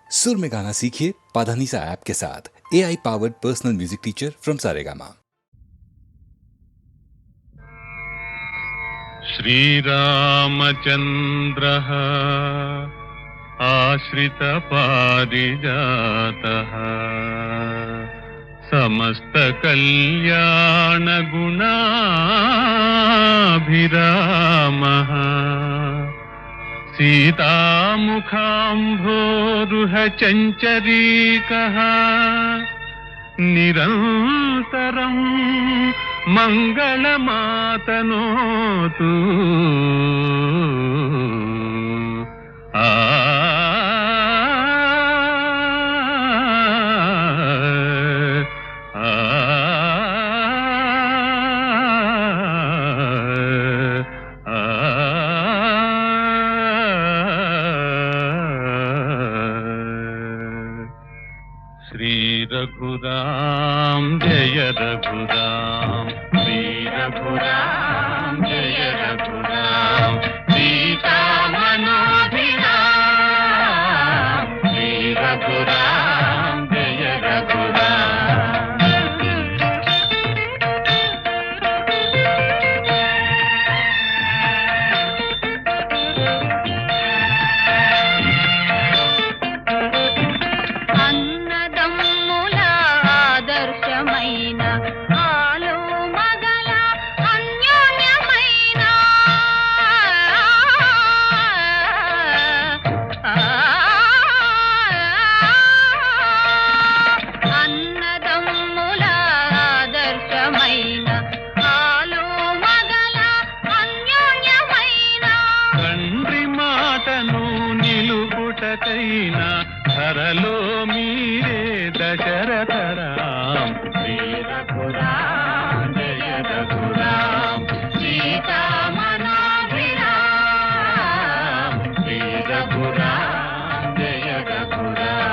सुर में गाना सीखिए पाधानीसा ऐप के साथ। AI powered personal music teacher from Saregama. श्रीरामचन्द्रः आश्रितपारिजातः समस्तकल्याणगुणाभिरामः सीतामुखाम्भोरुहचञ्चरीकः निरन्तरं मङ्गलमातनोतु। श्री रघुराम जय रघुराम, श्री रघुराम जय रघुराम, सीता मनोभिराम, श्री रघुराम जय रघुराम। ధరలో మీరే దశరథరాం, శ్రీ రఘురాం జయ రఘురాం, సీతా మనోభిరాం, శ్రీ రఘురాం జయ రఘురాం।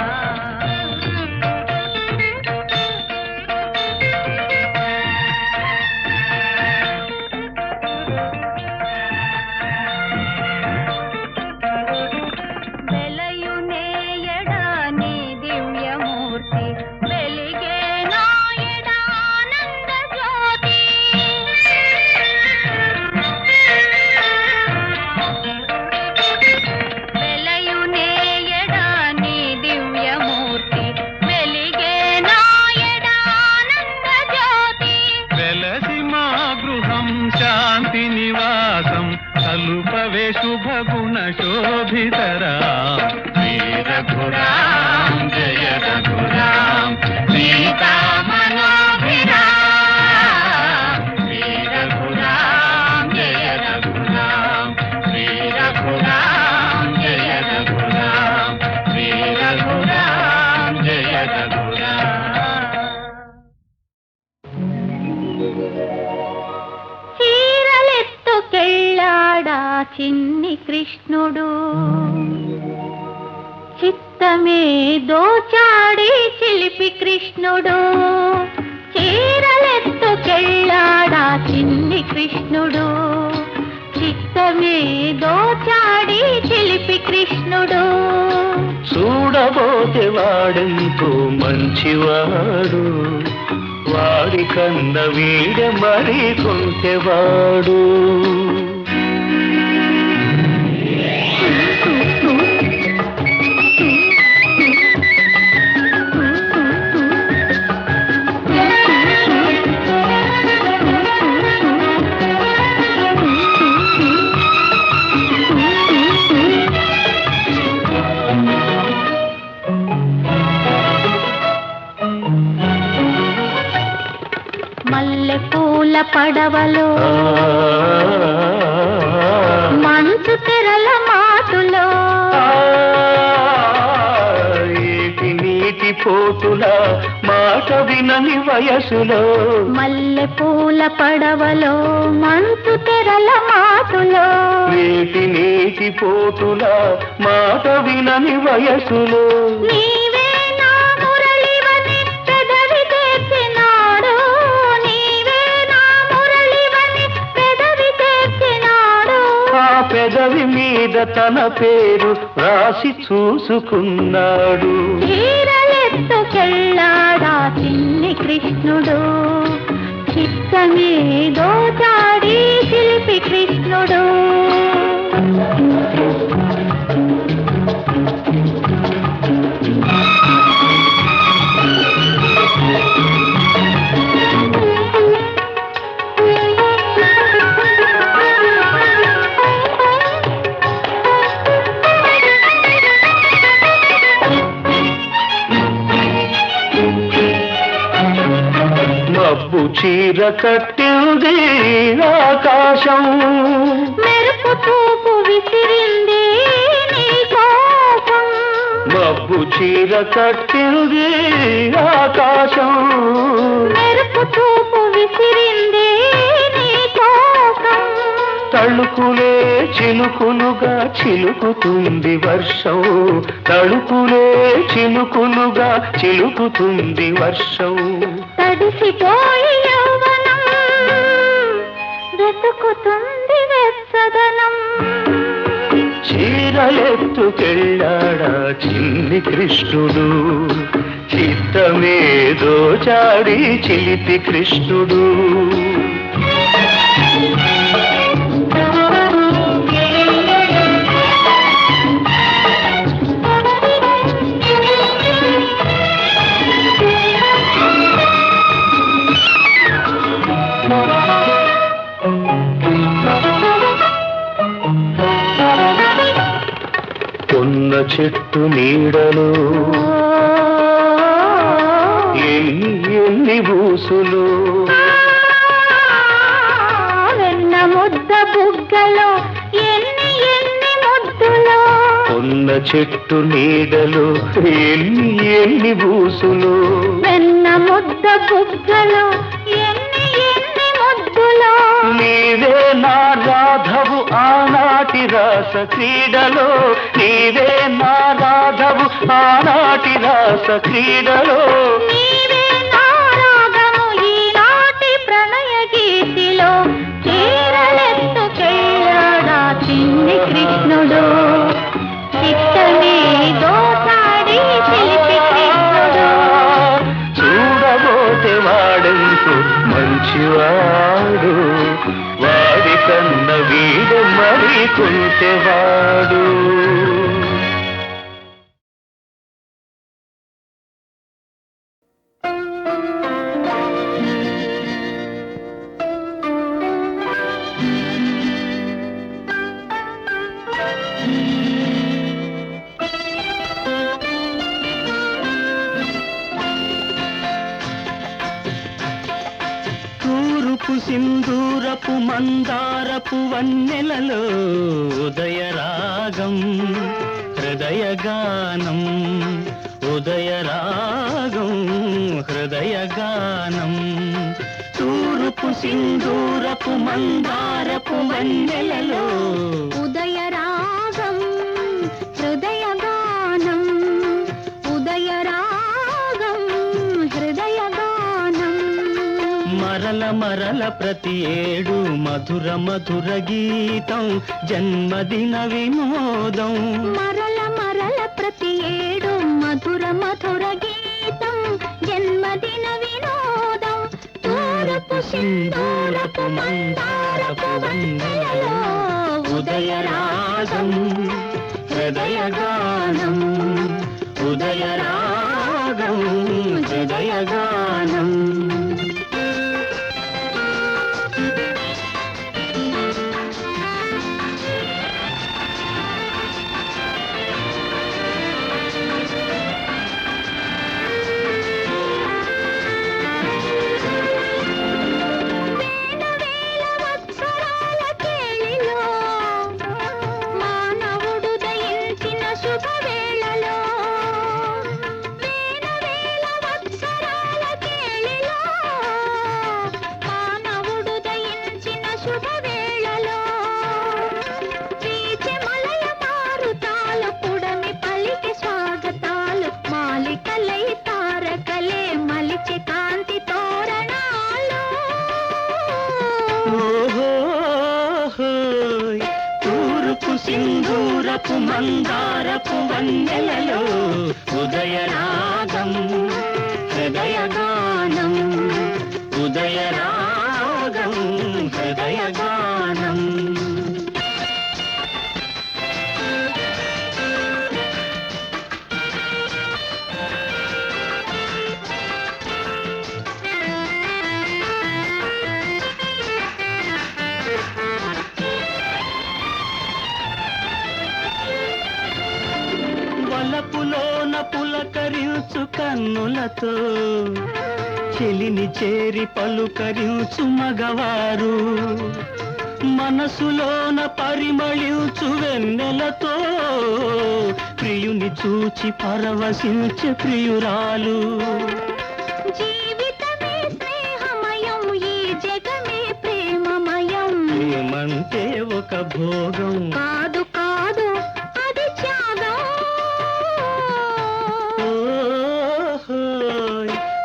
శాంతి నివాసం కలుపవే శుభగుణ శోభితరాం, శ్రీ రఘురాం జయ రఘురాం, సీతా మనోభిరాం, శ్రీ రఘురాం జయ రఘురాం, శ్రీ రఘురాం జయ రఘురాం, శ్రీ రఘురాం జయ రఘురాం। కెళ్ళాడా చిన్ని కృష్ణుడు, చిత్తమే దోచాడి చిలిపి కృష్ణుడు, చీరలెత్తుకెళ్ళాడా చిన్ని కృష్ణుడు, చిత్తమే దోచాడి చిలిపి కృష్ణుడు। చూడబోతే వాడెంతో మంచివాడు, వాడి కన్న వీడ మరి కొంచెవాడు। మల్లె పూల పడవలో మంచు తెరల మాటులో, ఏటి నీటి పోటుల మాట వినని వయసులో, మల్లె పూల పడవలో మంచు తెరల మాటులో, ఏటి నీటి పోటుల మాట వినని వయసులో, నీవే నా మురళివని పెదవి తెచ్చినాడు, నీవే నా మురళివని పెదవి తెచ్చినాడు, ఆ పెదవి మీద మీద తన పేరు రాసి చూసుకున్నాడు. చీరలెత్తుకెళ్ళాడా చిన్ని కృష్ణుడు, చిత్తమేదో చాడి శిల్పి కృష్ణుడు. మబ్బు చీర కట్టింది ఆకాశం, మెరుపు చూపు విసిరింది నీ కోసం. మబ్బు చీర కట్టింది ఆకాశం, మెరుపు చూపు విసిరింది నీ కోసం. తళుకులే చినుకులుగా చిలుకుతుంది వర్షం, తళుకులే చినుకులుగా చిలుకుతుంది వర్షం. తడిసిపోయి యౌవనం వెతుకుతుంది వెచ్చదనం. చీరలెత్తుకెళ్ళాడా చిన్ని కృష్ణుడు, చిత్తమేదో చాడి చిలిపి కృష్ణుడు. కొన్న చెట్టు నీడలో ఎన్ని ఎన్ని బూసులు, వెన్న ముద్ద బుగ్గలో ఎన్ని ఎన్ని ముద్దులో. కొన్న చెట్టు నీడలో ఎన్ని ఎన్ని బూసులు, వెన్న ముద్ద బుగ్గలో ఎన్ని ఎన్ని ముద్దులో. నీవే నా రాధవు ఆనాటి రాస క్రీడలో, నీవే నా రాధవు ఆనాటి రాస క్రీడలో. నీవే నా రాగము ఈనాటి ప్రణయ గీతిలో. చీరలెత్తుకెళ్ళాడా చిన్ని కృష్ణుడు, చిత్తమేదో చాడి శిల్పి కృష్ణుడు. చూడబోతే వాడెంతో మంచివాడు, వాడి కన్న వీడు మరి కుంటెవాడు. తూరుపు సింధూరపు మందారపు వన్నెలలో ఉదయరాగం హృదయగానం, ఉదయరాగం హృదయగానం. తూరుపు సింధూరపు మందారపు వన్నెలలో ఉదయరాగం హృదయగానం, ఉదయరాగం హృదయగానం. మరల మరల ప్రతి ఏడు మధుర మధుర గీతం జన్మదిన వినోదం. మరల మరల ప్రతి ఏడు మధుర మధుర గీతం జన్మదిన వినోదం. తూర్పు సింధూరపు మందారపు వన్నెలలో ఉదయరాగం హృదయగానం, ఉదయరాగం హృదయగానం. మానవుడు దయించిన శుభవేళలో సింధూరపు మందారపు వన్నెలలో ఉదయరాగం హృదయగానం ఉదయరాగం హృదయగానం వలపులోన పులకరించు కన్నులతో చెలిని చేరి పలుకరించు మగవారు మనసులోన పరిమళించు వెన్నెలతో ప్రియుని చూచి పరవశించే ప్రియురాలు జీవితమే స్నేహమయం ఈ జగమే ప్రేమమయం ప్రేమంటే ఒక భోగం కాదు కాదు అది త్యాగం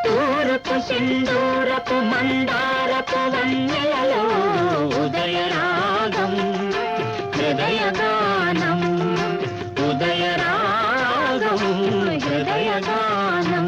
తూరపు సింధూరపు మందారపు వన్నెలలో ఉదయరాగం హృదయగానం ఉదయరాగం హృదయగానం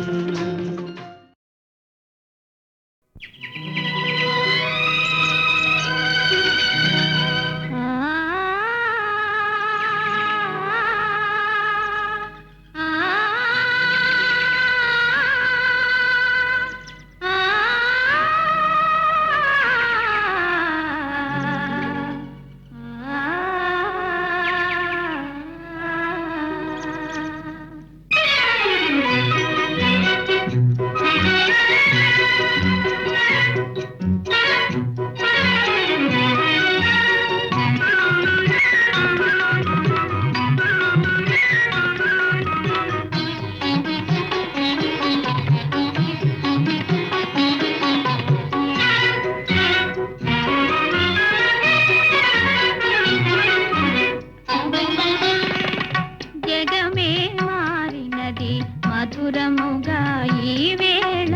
జగమే మారినది మధురముగా ఈ వేళ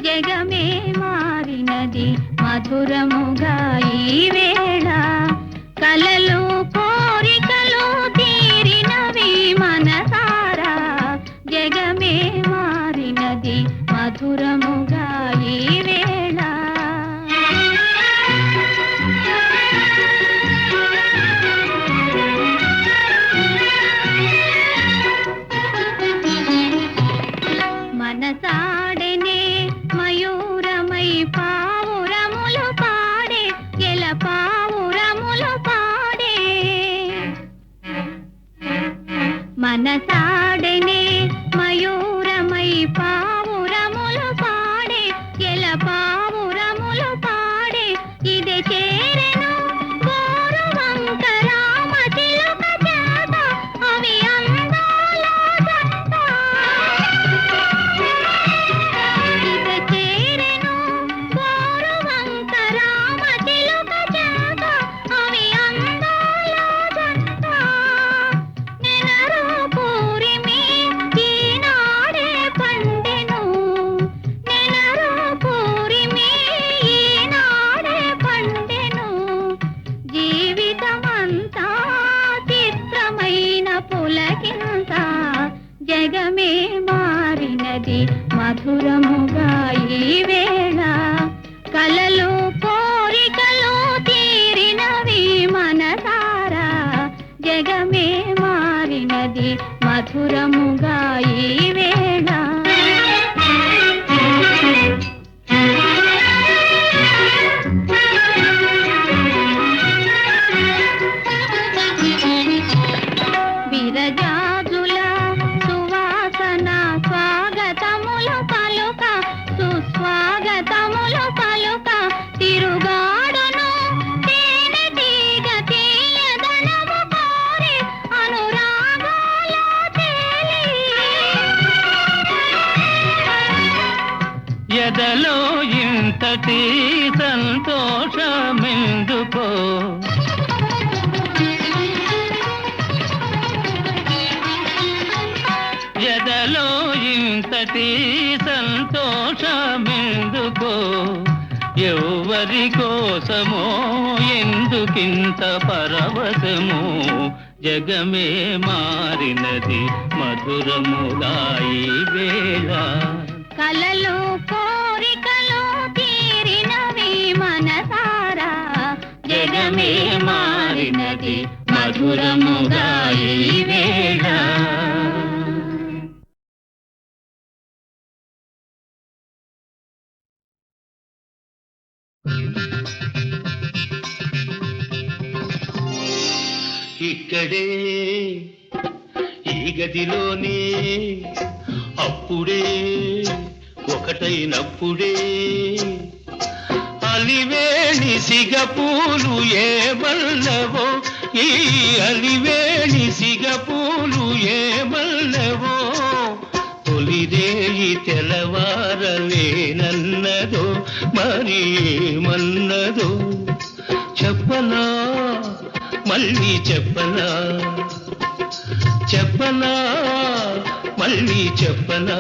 జగమే మారినది మధురముగా ఈ వేళ కలలు కోరికలు తీరినవి మనసారా జగమే మారినది మధురముగా ఈ వేళ మనసాడనే మయూరమై పావురములు పాడే ఎల పావురములు పాడే మనసాడనే మయూరమై పావురములు పాడే ఎల పావురములు పాడే ఇది చేరెను గోరువంక రామ చిలుక చేత అవి అందాల జంట ఇది చేరెను గోరువంక రామ చిలుక చేత అవి అందాల జంట నెనరు పూరిమి ఈనాడే పండెను నెనరు పూరిమి ఈనాడే పండెను జీవితమంతా చిత్రమైన పులకింత జగమే మారినది మధురముగా ఈ వేళ కలలు కోరికలు తీరినవి మనసారా జగమే మారినది మధురముగా ఈ వేళ విరజాజుల సువాసన స్వాగతములు పలుక సుస్వాగతములు పలుక తిరుగాడును తేనె తీగ తీయదనము కోరి అనురాగాల తేలి ఎదలో ఇంతటి సంతోషమెందుకో ఎదలో ఇంతటి సంతోషమెందుకో ఎవ్వరి కోసమో ఎందుకింత పరవశము జగమే మారినది మధురముగా ఈ వేళ కలలు కోరికలు తీరినవి మనసారా జగమే మారినది మధురముగా ఈ వేళ ఇక్కడే ఈ గదిలోనే అప్పుడే ఒకటైనప్పుడే అలివేణి సిగపూలు ఏమల్లవో ఈ అలివేణి సిగపూలు ఏమల్లవో తొలిదేయి తెలవారలేనన్నదో మరి ఏమన్నదో చెప్పనా మళ్ళీ చెప్పనా చెప్పనా మళ్ళీ చెప్పనా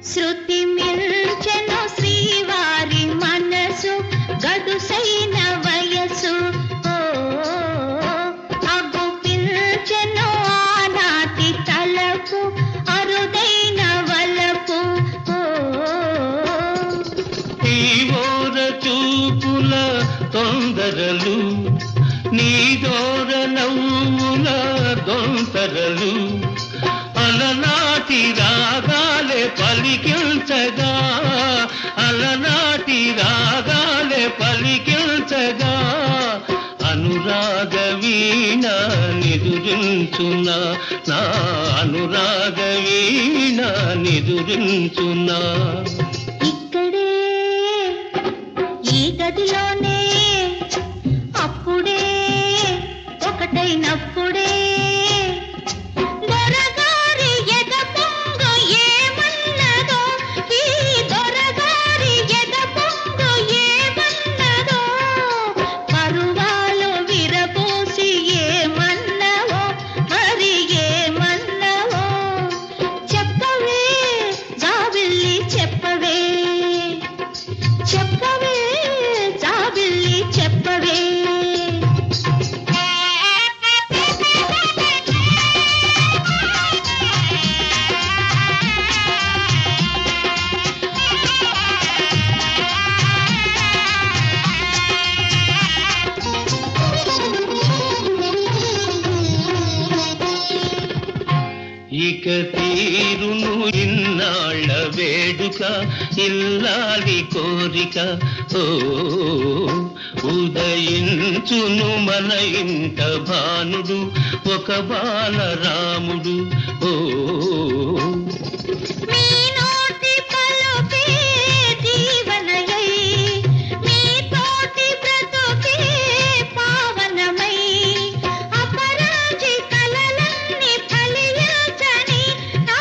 శృతి మిల్చెను శ్రీవారి మనసు గడుసైన వయసు అగు పిల్చెను ఆనాటి తలపు అరుదైన వలపు ఈ ఓర చూపుల తొందరలు నీ దోర నవ్వుల దొంతరలు అలనాటి రాగాలే పలికించగా అలనాటి రాగాలే పలికించగా అనురాగ వీణ నిదురించునా నా అనురాగ వీణ నిదురించునా ఇక్కడే ఈ గదిలోనే అప్పుడే ఒకటైనప్పుడే దొరగారి ఎద పొంగు ఏమన్నదో ఈ దొరగారి ఎద పొంగు ఏమన్నదో పరువాలు విరబోసి ఏమన్నవో మరి ఏమన్నవో చెప్పవే జాబిల్లి చెప్పవే చెప్పవే జాబిల్లి చెప్పవే ఇక తీరును ఇన్నాళ్ళ వేడుక ఇల్లాలి కోరిక ఓ ఉదయించును మన ఇంట భానుడు ఒక బాల రాముడు ఓ మీ నోటి పలుకే జీవనయై మీ తోటి బ్రతుకే పావనమై అపరాజి కలలన్నీ ఫలించని నా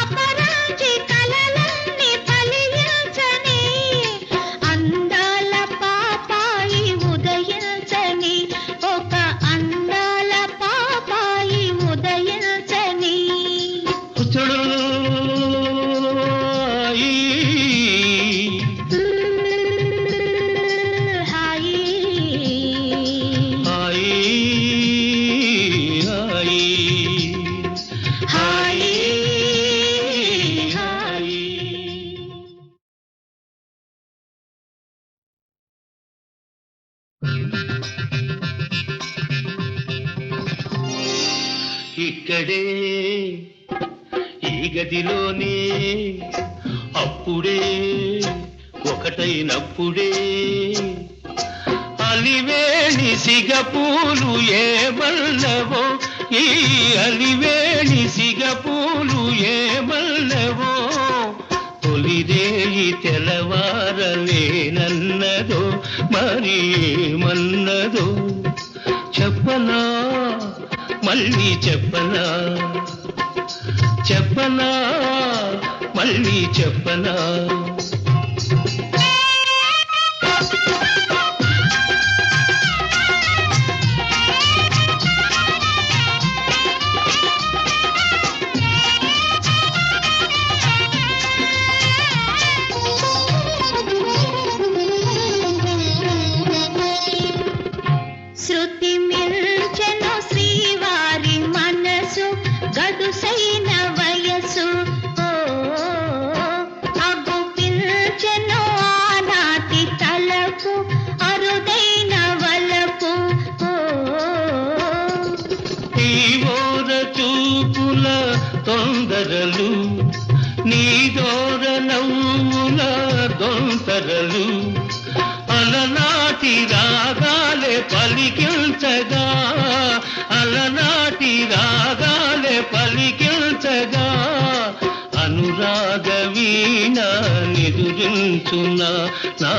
అపరాజి కలలన్నీ ఫలించని అందాల పాపాయి ఉదయించని ఒక అందాల పాపాయి ఉదయించని హాయి హాయి ఇక్కడే ఈ గదిలోనే అప్పుడే ఒకటైనప్పుడే అలివేణి సిగపూలు ఏమల్లవో ఈ అలివేణి సిగపూలు ఏమల్లవో తొలిదేయి తెలవారలేనన్నదో మరి ఏమన్నదో చెప్పనా మళ్ళీ చెప్పనా చెప్పనా మళ్ళీ చెప్పనా మిల్చెను శ్రీవారి మనసు గడుసైన వయసు అగు పిల్చెను ఆనాటి తలపు అరుదైన వలపు ఈ ఓర చూపుల తొందరలు నీ దోర నవ్వుల దొంతరలు అలనాటి రాగాలే పలికించగా అలనాటి రాగాలే పలికించగా అనురాగ వీణ నిదురించునా నా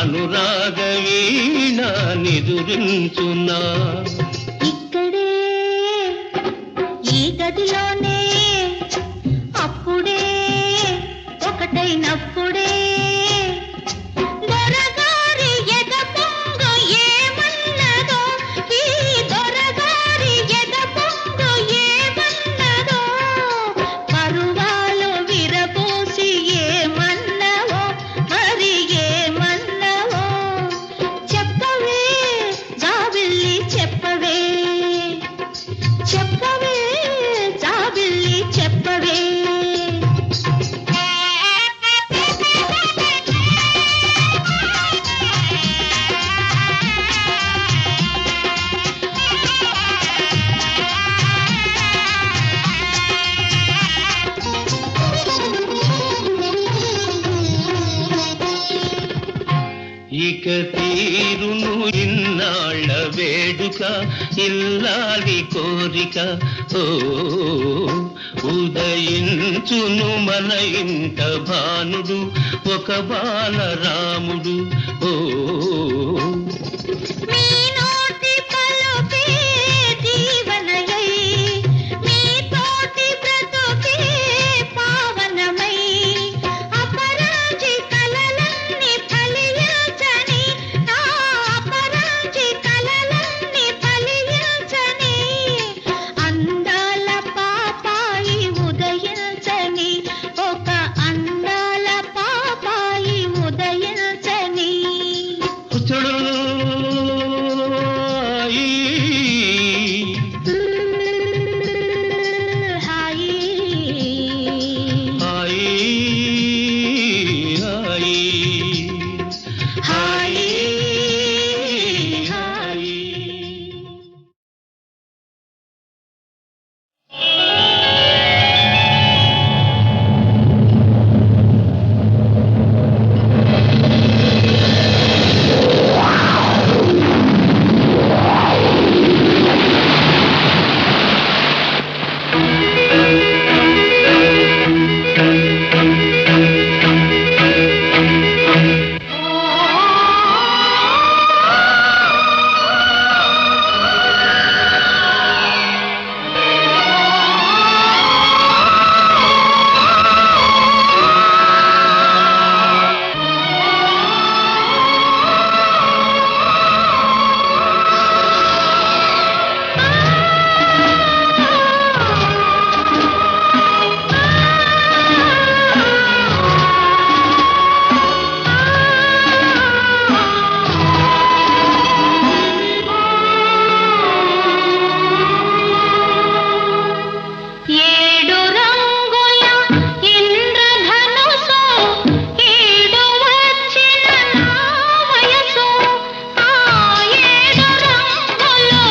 అనురాగ వీణ నిదురించునా ఇక్కడే ఈ గదిలోనే అప్పుడే ఒకటైనప్పుడే దొరగారి ఎద పొంగు ఏమన్నదో ఈ దొరగారి ఎద పొంగు ఏమన్నదో పరువాలు విరబోసి ఏమన్నవో మరి ఏమన్నవో చెప్పవే జాబిల్లి చెప్పవే చెప్పవే జాబిల్లి చెప్పవే ఇక తీరును ఇన్నాళ్ళ వేడుక ఇల్లాలి కోరిక ఓ ఉదయించును మన ఇంట భానుడు ఒక బాలరాముడు ఓ మీ నోటి పలుకే జీవనయై మీ తోటి బ్రతుకే పావనమై అపరాజి కలలన్నీ ఫలించని నా అపరాజి కలలన్నీ ఫలించని అందాల పాపాయి ఉదయించని ఒక అందాల పాపాయి ఉదయించని హాయి హాయి ఏడు రంగుల ఇంద్రధనుసు ఏడు వచ్చిన నా వయసు ఆ ఏడు రంగులు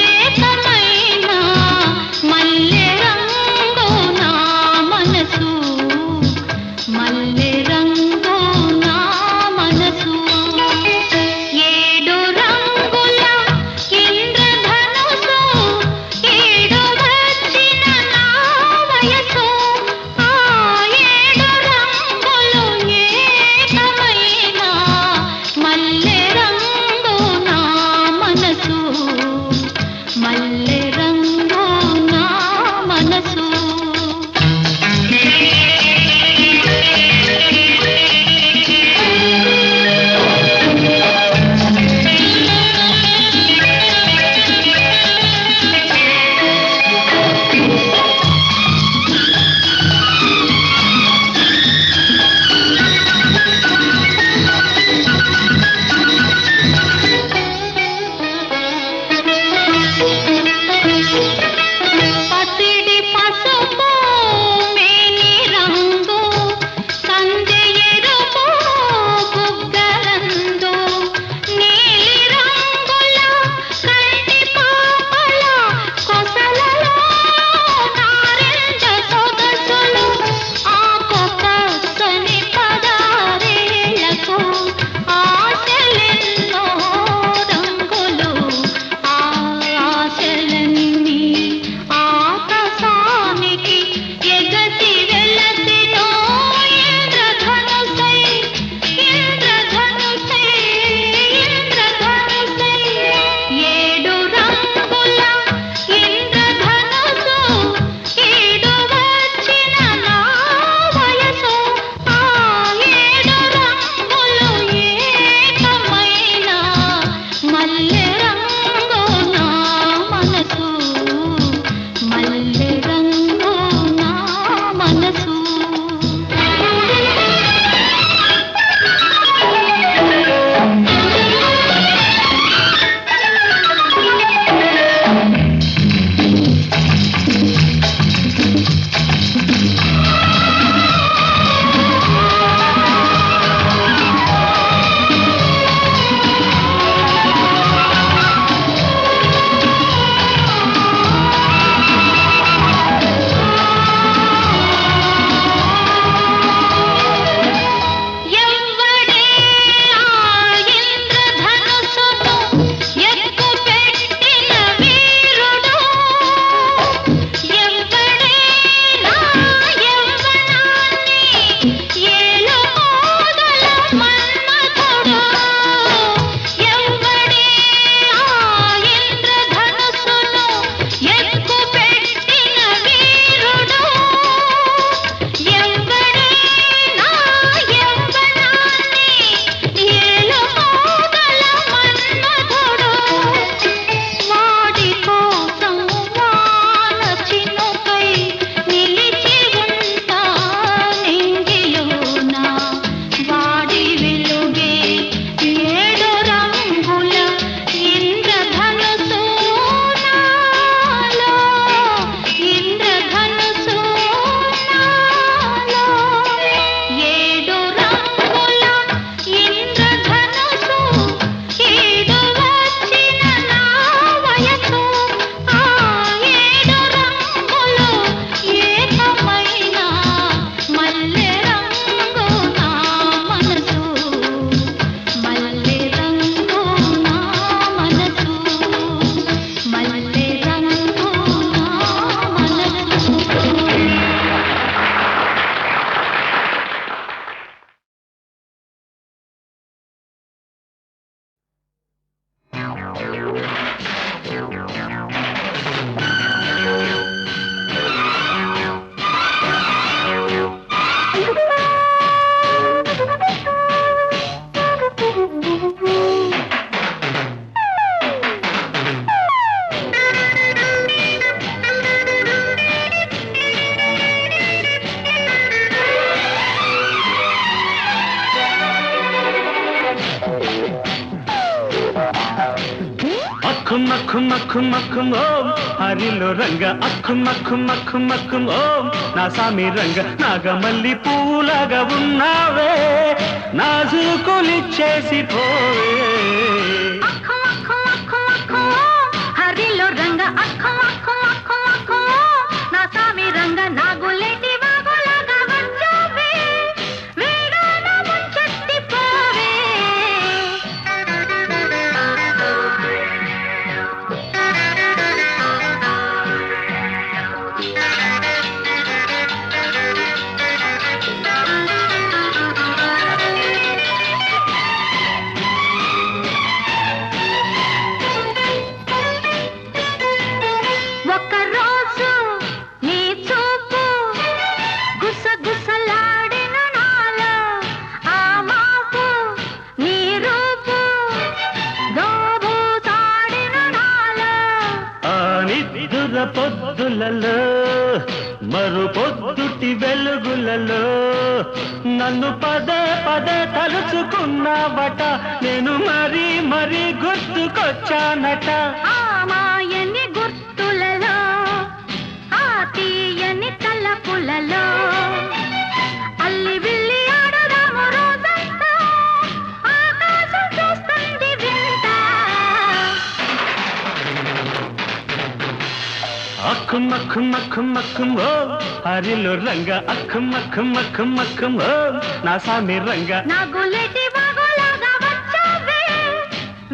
ఏకమైన మల్లె రంగు నా మనసు మల్లె రంగు నా మనసు ఏడు రంగుల ఇంద్రధనుసు ఏడు వచ్చిన నా వయసు ఆ ఏడు రంగులు ఏకమైన మల్లె రంగు నా మనసు మల్లె రంగు నా మనసు మక్కుం ఓం హరిలో రంగ మక్కుం ఓం నా సామి రంగ నాగమల్లి పూలగా ఉన్నావే నాజుకులిచ్చేసి పోవే హరిలో రంగ నా సామి రంగ నాగులేటి వాగులాగా వచ్చావే వేగాన ముంచెత్తి పోవే ఒక్కరోజు నీ చూపు గుసగుసలాడిన నాలో ఆ మాపు నీ రూపు దోబూతాడిన నాలో ఆ నిద్దుర పొద్దులలో మరు పొద్దుటి వెలుగులలో నన్ను పదే తలుచుకున్నావట నేను మరీ గుర్తుకొచ్చానట ఆ మాయని గుర్తులలో ఆ తీయని తలపులలో అల్లి విల్లి ఆడదాము రోజంతా ఆకాశం చూస్తుంది వింత మక్కుం ఓ హరిలో రంగ మక్కుం ఓ నా సామి రంగ నాగులేటి వాగులాగా వచ్చావే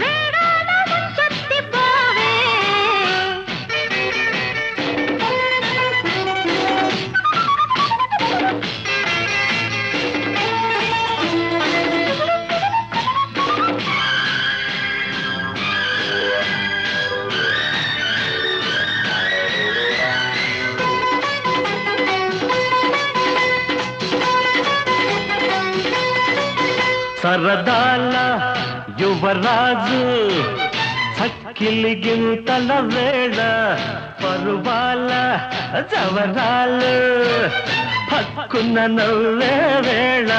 వేగాన ముంచెత్తి పోవే సరదాల యువరాజు చక్కిలి గింతల వేళ పరువాల జవరాలు హక్కున్న నవ్వే వేళ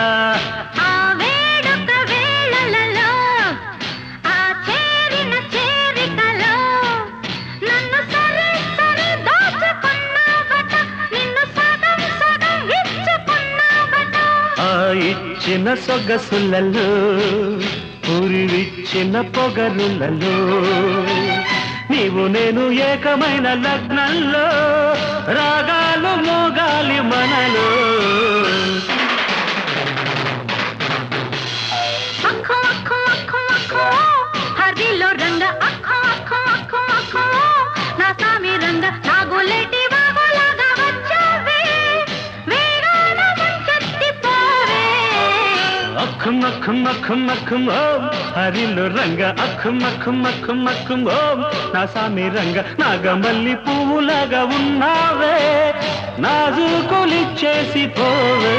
ఆ వేడుక వేళలలో ఆ చేరిన చేరికలో నన్ను సరి దాచుకున్నావట నిన్ను సగం ఇచ్చుకున్నావట ఆ ఇచ్చిన సొగసులలో పురివిచ్చిన పొగరులలో నీవు నేను ఏకమైన లగ్నంలో రాగాలు మోగాలి మనలో హరిలో రంగ నా సామి రంగ నాగులేటి వాగులాగా వచ్చావే వేగాన ముంచెత్తి పోవే మక్కుం ఓం హరిలో రంగ మక్కుం ఓం నా సామి రంగ నాగమల్లి పువ్వులాగా ఉన్నావే నాజుకులిచ్చేసి పోవే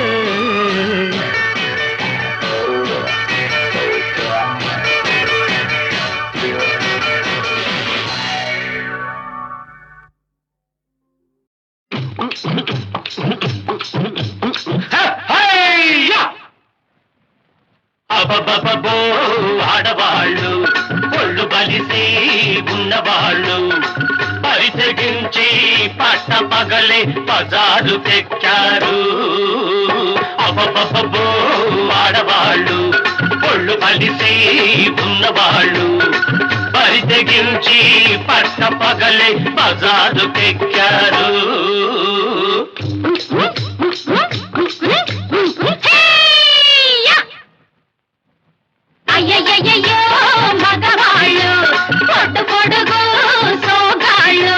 అబబబో ఆడవాళ్ళు ఒళ్ళు బలిసి ఉన్నవాళ్ళు పరితగించి పట్ట పగలే బజారు తెచ్చారు అబబబో ఆడవాళ్ళు ఒళ్ళు బలిసి ఉన్నవాళ్ళు పరితగించి పట్ట పగలే బజారు తెచ్చారు అయ్యయ్యయ్యో మగవాళ్ళు పొట్టు పొడుగు సోగాళ్ళు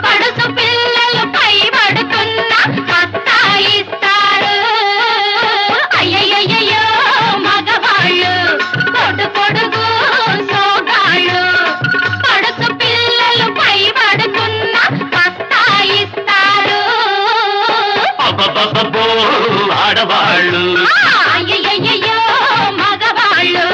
పడుసు పిల్లలు పై పడుకున్న హత్తా ఇస్తారు అయ్యయ్యయ్యో మగవాళ్ళు పొట్టు పొడుగు సోగాళ్ళు పడుసు పిల్లలు పై పడుకున్న హత్తా ఇస్తారు అబబబో ఆడవాళ్ళు అయ్యయ్యయ్యో మగవాళ్ళు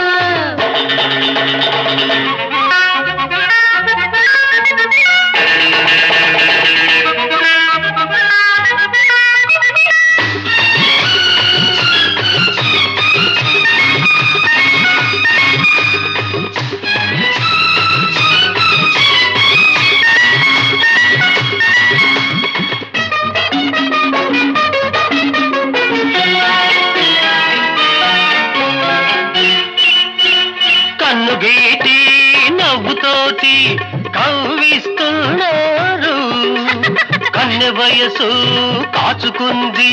రమ్మంటున్నారు కన్నె వయసు కాచుకుంది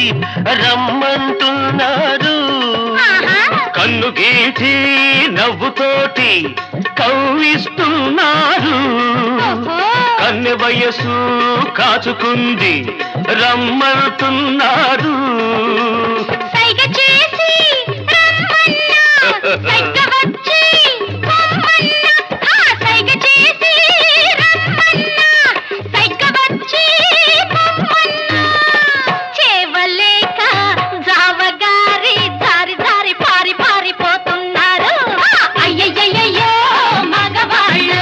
రమ్మంటున్నారు కన్ను గీటి నవ్వుతోటి కవ్విస్తున్నారు కన్నె వయసు కాచుకుంది రమ్మంటున్నారు సైగ చేసి రమ్మన్నా, సైగ వచ్చి పొమ్మన్నా. సైగ చేసి రమ్మన్నా, సైగ వచ్చి పొమ్మన్నా. చేవలేక జావగారి జారి జారి పారి పారిపోతున్నారు. అయ్యయ్యయ్యో మగవాళ్ళు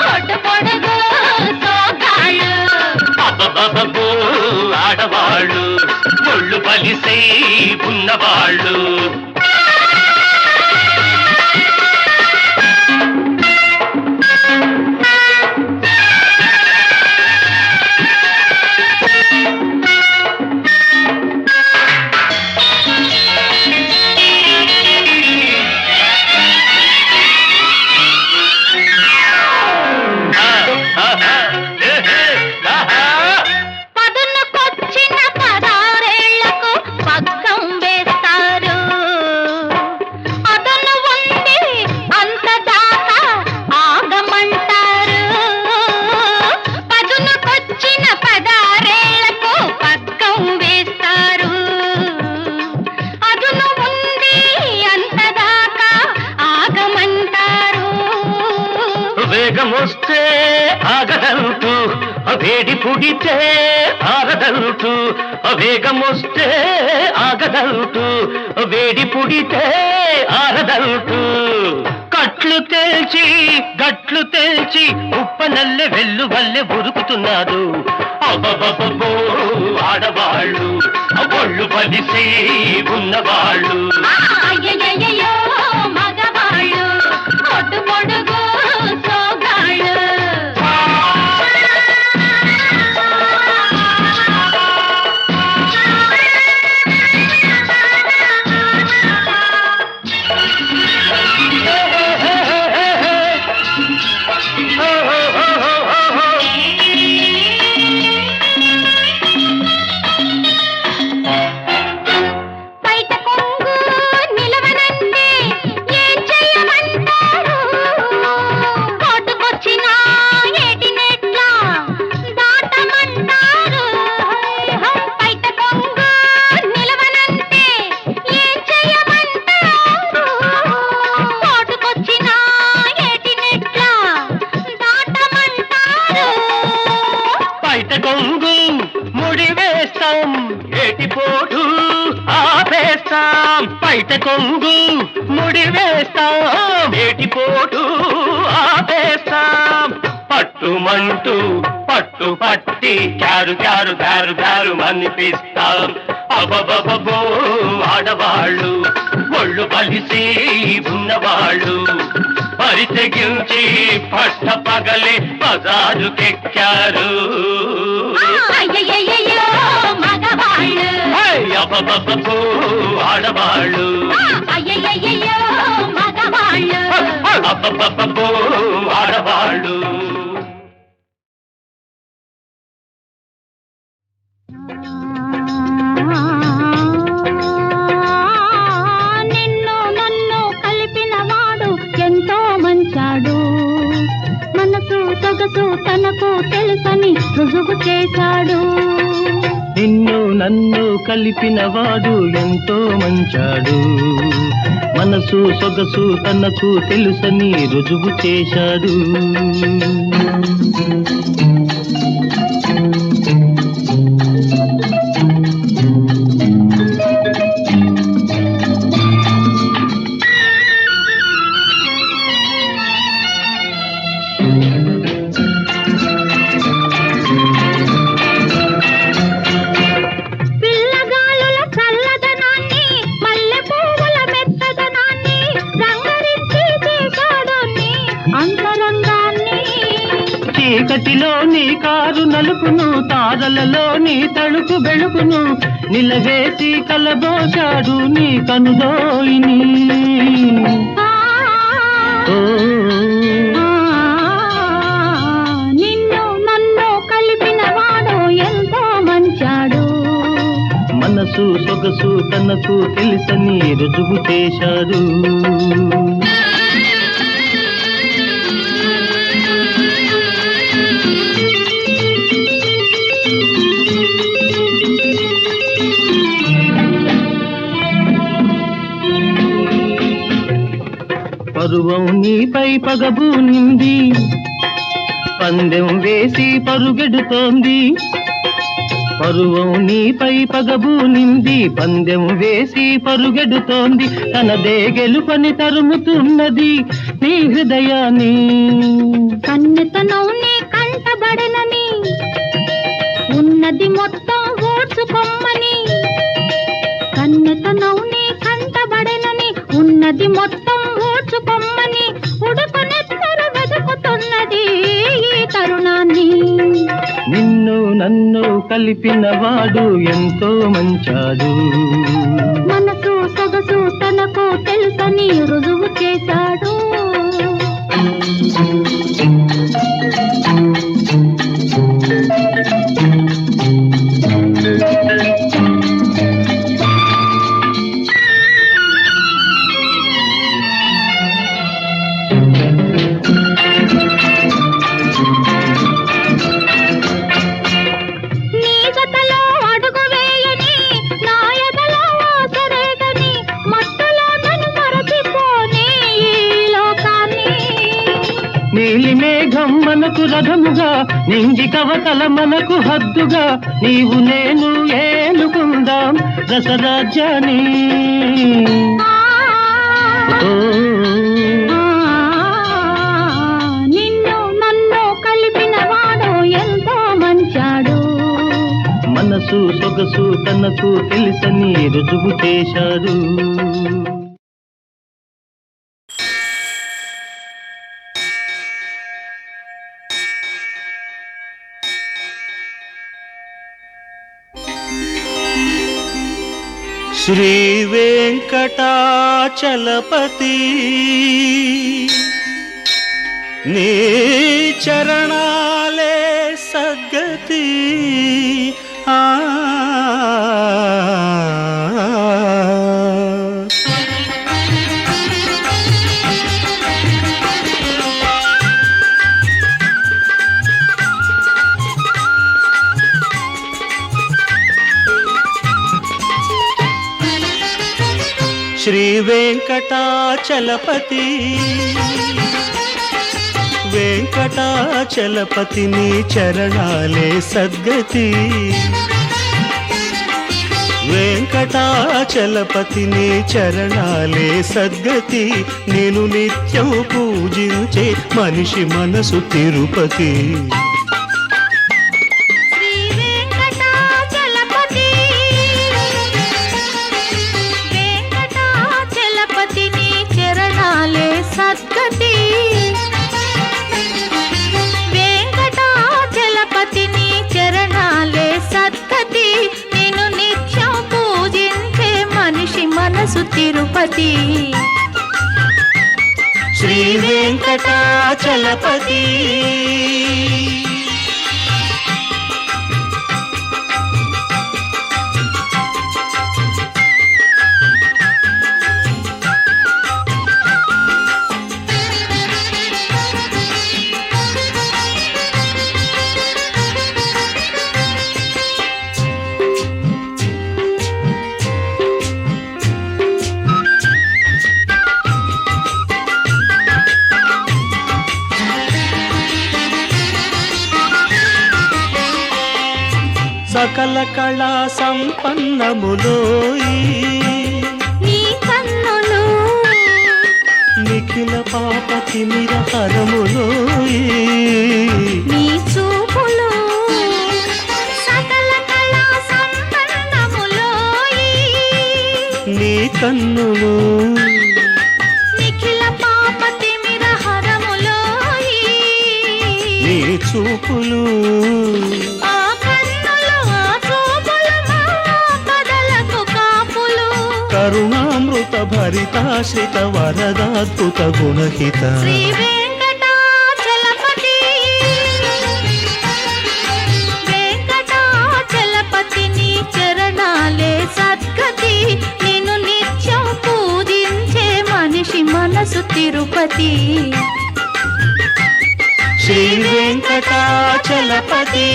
పొట్టు పొడుగు సోగాళ్ళు. అబ్బబ్బబ్బో ఆడవాళ్ళు ఒళ్ళు బలిసై ఉన్నవాళ్ళు పదునుకొచ్చిన పదారేళ్లకు పగ్గం వేస్తారు. అదను ఉంది అంత దాకా ఆగమంటారు. పదునుకొచ్చిన పదారేళ్లకు పగ్గం వేస్తారు. అదను ఉంది అంత దాకా ఆగమంటారు. వేగమొస్తే ఆగదంటూ వేడి పుడితే ఆగదంటూ వేగమొస్తే ఆగదంటూ వేడి పుడితే ఆగదంటూ కట్లు తేల్చి గట్లు తేల్చి ఉప్పనల్లె వెల్లు వల్లె ఉరుకుతున్నారు అబ్బబ్బబ్బో ఆడవాళ్ళు ఒళ్ళు బలిసై ఉన్నవాళ్ళు అయ్యయ్యయ్యో మగవాళ్ళు పొట్టు పొడుగు సోగాళ్ళు. బయట కొంగు నిలవనంటే ఏం చెయ్యమంటారు? కోటుకొచ్చిన ఏటినెట్లా దాటమంటారు. బయట కొంగు నిలవనంటే ఏం చెయ్యమంటారు? కోటుకొచ్చిన ఏటినెట్లా దాటమంటారు. బయట కొంగు ముడి వేస్తాం ఏటిపోటు ఆపేస్తాం బయట కొంగు ముడి వేస్తాం ఏటిపోటు ఆపేస్తాం పట్టుమంటూ పట్టు పట్టి క్యారు క్యారు గారు గారు మనిపిస్తాం అబ్బబ్బబ్బో ఆడవాళ్ళు ఒళ్ళు బలిసి ఉన్నవాళ్ళు పరితెగించి పట్ట పగలే బజారుకెక్కారు అయ్యయ్యయ్యో మగవాళ్ళు అబ్బబ్బబ్బో ఆడవాళ్ళు అయ్యయ్యయ్యో మగవాళ్ళు అబ్బబ్బబ్బో ఆడవాళ్ళు నిన్ను నన్ను కలిపిన వాడు ఎంతో మంచాడు. మనసు సొగసు తనకు తెలుసని రుజువు చేశాడు. నిన్ను నన్ను కలిపిన వాడు ఎంతో మంచాడు మనసు సొగసు తనకు తెలుసని రుజువు చేశాడు చీకటిలో నీ కారు నలుపును తారలలో నీ తలుపు బెలుకును నిలవేసి కలబోశాడు నీ కనుదోయిని నిన్ను నన్ను మనసు సొగసు తనకు తెలుసని రుజువు చేశాడు. పరువం నీపై పగబూ నింది, పందెం వేసి పరుగెడుతోంది. పరువం నీపై పగబూ నింది, పందెం వేసి పరుగెడుతోంది. తనదే గెలుపని తరుముతున్నది నీ హృదయాన్ని. కన్నెతనం నీ కంటబడనని ఉన్నది మొత్తం ఓడ్చుకొమ్మని. కన్నెతనం నీ కంటబడనని ఉన్నది మొత్తం ఓడ్చుకొమ్మని. ఉడుకునెత్తరు వెతుకుతున్నది ఈ తరుణాన్ని. నిన్ను నన్ను కలిపిన వాడు ఎంతో మంచాడు. మనసు సొగసు తనకు తెలుసని రుజువు చేశాడు. నీలి మేఘం మనకు రథముగా, నింగి కవతల మనకు హద్దుగా. నీవు నేను ఏలుకుందాం రసరాజ్యాన్ని. నిన్ను నన్ను కలిపిన వాడు ఎంతో మంచాడు. మనసు సొగసు తనకు తెలుసని రుజువు చేశాడు. శ్రీ వెంకటాచలపతి నీ చరణాలే సద్గతి. శ్రీ వెంకటాచలపతి వెంకటాచలపతి నీ చరణాలే సద్గతి. వెంకటాచలపతి నీ చరణాలే సద్గతి. నేను నిత్యం పూజించే మనిషి మనసు తిరుపతి. వెంకటాచలపతి నీ చరణాలే సద్గతి. నేను నిత్యం పూజించే మనిషి మనసు తిరుపతి. శ్రీ వెంకటాచలపతి. సకల కళా సంపన్నములోయి నీ కన్నులు, నిఖిల పాప తిమిర హరములోయి నీ చూపులు. సకల కళా సంపన్నములోయి నీ కన్నులు, నిఖిల పాప తిమిర హరములోయి నీ చూపులు. కరుణామృత భరితాశ్రిత వరదాద్భుత గుణహిత. శ్రీ వెంకటాచలపతి వెంకటాచలపతి నీ చరణాలే తిరుపతి శ్రీ వెంకటాచలపతి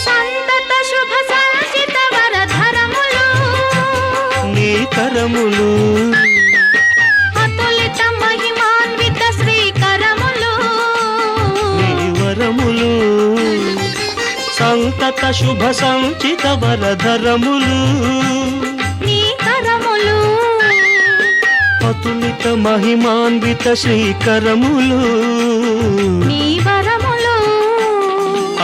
సంతత శుభ సంచిత వరధరములు నీ కరములు అతులిత మహిమాన్విత శ్రీకరములు నీ వరములు సంతత శుభ సంచిత వరధరములు నీ కరములు అతులిత మహిమాన్విత శ్రీకరములు నీ వరములు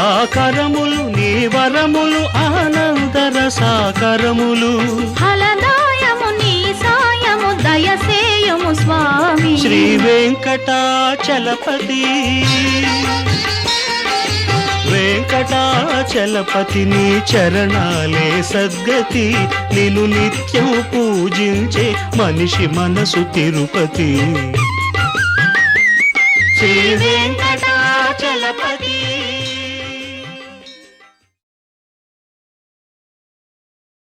ఆ కరములు నీ వరములు ఆనందర సాకరములు ఫలదాయము నీ సాయము దయసేయము స్వామి శ్రీ వెంకటాచలపతి వెంకటాచలపతి నీ చరణాలే సద్గతి నిన్ను నిత్యం పూజించే మనిషి మనసు తిరుపతి శ్రీ వెంకట